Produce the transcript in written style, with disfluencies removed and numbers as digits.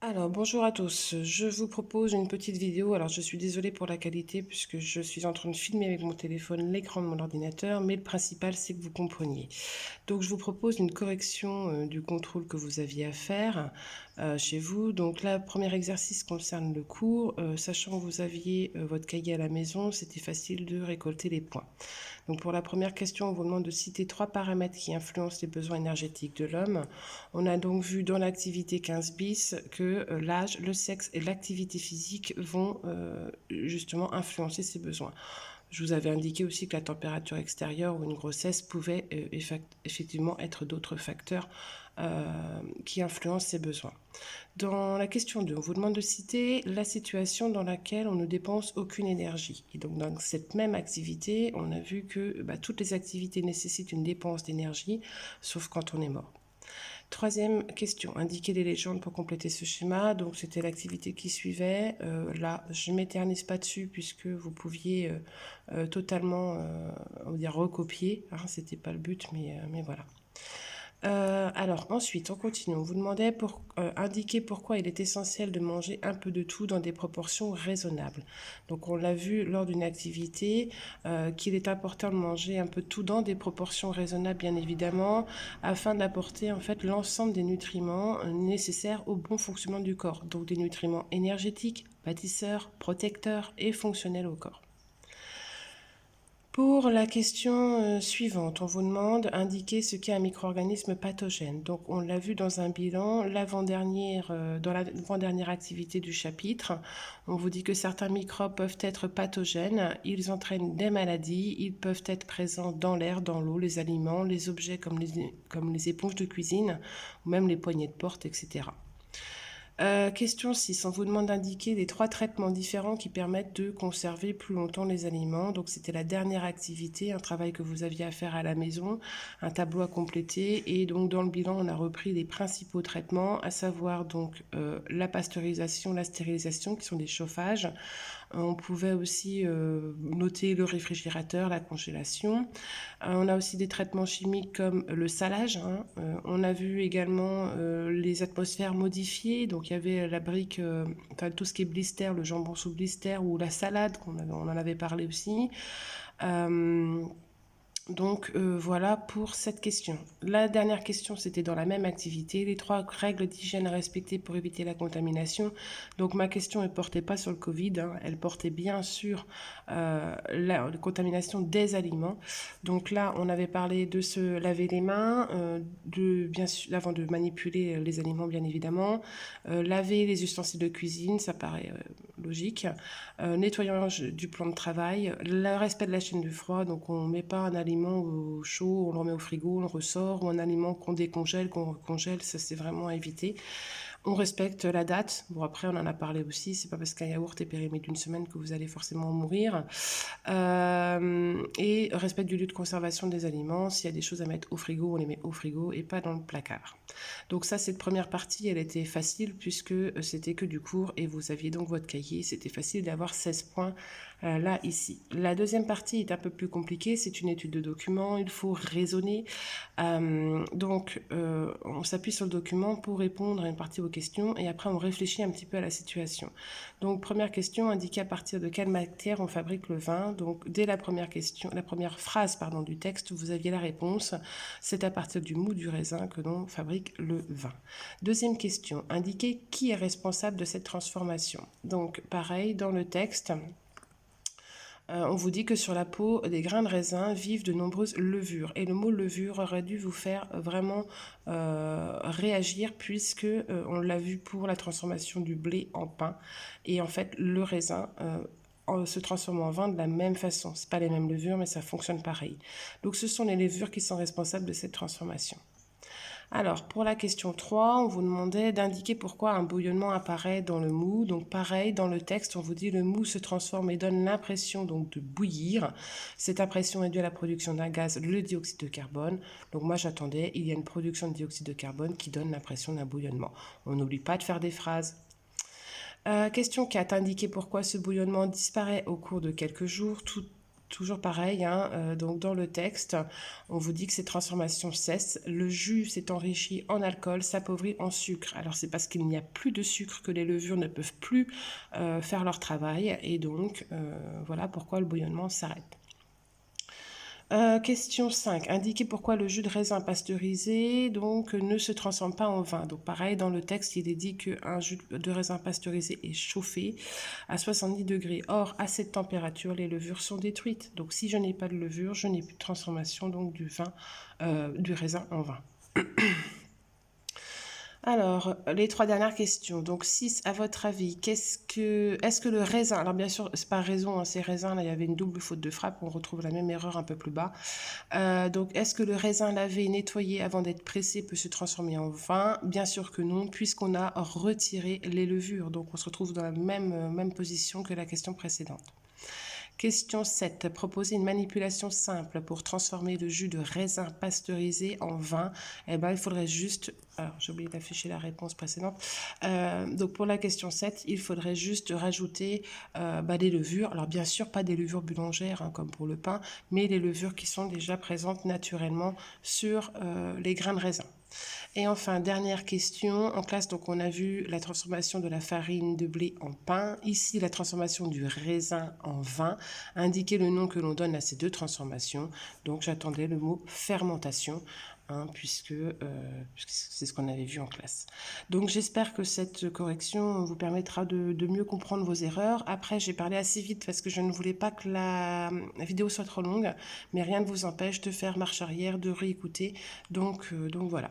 Alors, bonjour à tous. Je vous propose une petite vidéo. Alors, je suis désolée pour la qualité puisque je suis en train de filmer avec mon téléphone l'écran de mon ordinateur, mais le principal, c'est que vous compreniez. Donc, je vous propose une correction du contrôle que vous aviez à faire chez vous. Donc, là, premier exercice concerne le cours. Sachant que vous aviez votre cahier à la maison, c'était facile de récolter les points. Donc pour la première question, on vous demande de citer 3 paramètres qui influencent les besoins énergétiques de l'homme. On a donc vu dans l'activité 15 bis que l'âge, le sexe et l'activité physique vont justement influencer ces besoins. Je vous avais indiqué aussi que la température extérieure ou une grossesse pouvait effectivement être d'autres facteurs qui influencent ces besoins. Dans la question 2, on vous demande de citer la situation dans laquelle on ne dépense aucune énergie. Et donc dans cette même activité, on a vu que toutes les activités nécessitent une dépense d'énergie, sauf quand on est mort. Troisième question, indiquer les légendes pour compléter ce schéma. Donc c'était l'activité qui suivait. Là, je ne m'éternise pas dessus puisque vous pouviez totalement on va dire recopier. Hein, c'était pas le but, mais voilà. Alors ensuite, on continue. On vous demandait pour indiquer pourquoi il est essentiel de manger un peu de tout dans des proportions raisonnables. Donc on l'a vu lors d'une activité qu'il est important de manger un peu de tout dans des proportions raisonnables, bien évidemment, afin d'apporter en fait l'ensemble des nutriments nécessaires au bon fonctionnement du corps. Donc des nutriments énergétiques, bâtisseurs, protecteurs et fonctionnels au corps. Pour la question suivante, on vous demande d'indiquer ce qu'est un micro-organisme pathogène. Donc on l'a vu dans un bilan, dans l'avant-dernière activité du chapitre, on vous dit que certains microbes peuvent être pathogènes, ils entraînent des maladies, ils peuvent être présents dans l'air, dans l'eau, les aliments, les objets comme les éponges de cuisine, ou même les poignées de porte, etc. Question 6. On vous demande d'indiquer les 3 traitements différents qui permettent de conserver plus longtemps les aliments. Donc c'était la dernière activité, un travail que vous aviez à faire à la maison, un tableau à compléter. Et donc dans le bilan, on a repris les principaux traitements, à savoir donc la pasteurisation, la stérilisation, qui sont des chauffages. On pouvait aussi noter le réfrigérateur, la congélation. On a aussi des traitements chimiques comme le salage. Hein. On a vu également les atmosphères modifiées. Donc il y avait la brique, tout ce qui est blister, le jambon sous blister ou la salade, on en avait parlé aussi. Donc voilà pour cette question. La dernière question, c'était dans la même activité, les 3 règles d'hygiène à respecter pour éviter la contamination. Donc ma question ne portait pas sur le Covid, hein, elle portait bien sur la contamination des aliments. Donc là, on avait parlé de se laver les mains, bien sûr, avant de manipuler les aliments, bien évidemment, laver les ustensiles de cuisine, ça paraît logique, nettoyage du plan de travail, le respect de la chaîne du froid, donc on ne met pas un aliment au chaud, on le remet au frigo, on le ressort, ou un aliment qu'on décongèle, qu'on recongèle, ça c'est vraiment à éviter. On respecte la date. Bon, après, on en a parlé aussi. C'est pas parce qu'un yaourt est périmé d'une semaine que vous allez forcément mourir. Et respect du lieu de conservation des aliments. S'il y a des choses à mettre au frigo, on les met au frigo et pas dans le placard. Donc ça, cette première partie, elle était facile puisque c'était que du cours et vous aviez donc votre cahier. C'était facile d'avoir 16 points là, ici. La deuxième partie est un peu plus compliquée. C'est une étude de document. Il faut raisonner. On s'appuie sur le document pour répondre à une partie aux questions et après on réfléchit un petit peu à la situation. Donc première question, indiquer à partir de quelle matière on fabrique le vin. Donc dès la première question, la première phrase du texte, vous aviez la réponse. C'est à partir du mou du raisin que l'on fabrique le vin. Deuxième question, indiquer qui est responsable de cette transformation. Donc pareil, dans le texte, on vous dit que sur la peau des grains de raisin vivent de nombreuses levures. Et le mot levure aurait dû vous faire vraiment réagir puisque on l'a vu pour la transformation du blé en pain. Et en fait, le raisin se transforme en vin de la même façon. C'est pas les mêmes levures, mais ça fonctionne pareil. Donc ce sont les levures qui sont responsables de cette transformation. Alors, pour la question 3, on vous demandait d'indiquer pourquoi un bouillonnement apparaît dans le mou. Donc pareil, dans le texte, on vous dit le mou se transforme et donne l'impression donc de bouillir. Cette impression est due à la production d'un gaz, le dioxyde de carbone. Donc moi j'attendais, il y a une production de dioxyde de carbone qui donne l'impression d'un bouillonnement. On n'oublie pas de faire des phrases. Question 4, indiquer pourquoi ce bouillonnement disparaît au cours de quelques jours. toujours pareil, hein, donc dans le texte, on vous dit que ces transformations cessent. Le jus s'est enrichi en alcool, s'appauvrit en sucre. Alors c'est parce qu'il n'y a plus de sucre que les levures ne peuvent plus faire leur travail. Et donc, voilà pourquoi le bouillonnement s'arrête. Question 5. Indiquez pourquoi le jus de raisin pasteurisé donc, ne se transforme pas en vin. Donc pareil, dans le texte, il est dit qu'un jus de raisin pasteurisé est chauffé à 70 degrés. Or, à cette température, les levures sont détruites. Donc si je n'ai pas de levure, je n'ai plus de transformation donc, du raisin en vin. Alors, les 3 dernières questions. Donc, 6, à votre avis, est-ce que le raisin, alors bien sûr, c'est pas raison, hein, c'est raisin, là, il y avait une double faute de frappe, on retrouve la même erreur un peu plus bas. Donc, est-ce que le raisin lavé et nettoyé avant d'être pressé peut se transformer en vin? Bien sûr que non, puisqu'on a retiré les levures. Donc, on se retrouve dans la même position que la question précédente. Question 7. Proposer une manipulation simple pour transformer le jus de raisin pasteurisé en vin. Eh ben, il faudrait juste... Alors, j'ai oublié d'afficher la réponse précédente. Donc, pour la question 7, il faudrait juste rajouter des levures. Alors, bien sûr, pas des levures boulangères, hein, comme pour le pain, mais des levures qui sont déjà présentes naturellement sur les grains de raisin. Et enfin, dernière question. En classe, donc, on a vu la transformation de la farine de blé en pain. Ici, la transformation du raisin en vin. Indiquez le nom que l'on donne à ces deux transformations. Donc, j'attendais le mot fermentation, hein, puisque c'est ce qu'on avait vu en classe. Donc, j'espère que cette correction vous permettra de mieux comprendre vos erreurs. Après, j'ai parlé assez vite parce que je ne voulais pas que la vidéo soit trop longue, mais rien ne vous empêche de faire marche arrière, de réécouter. Donc voilà.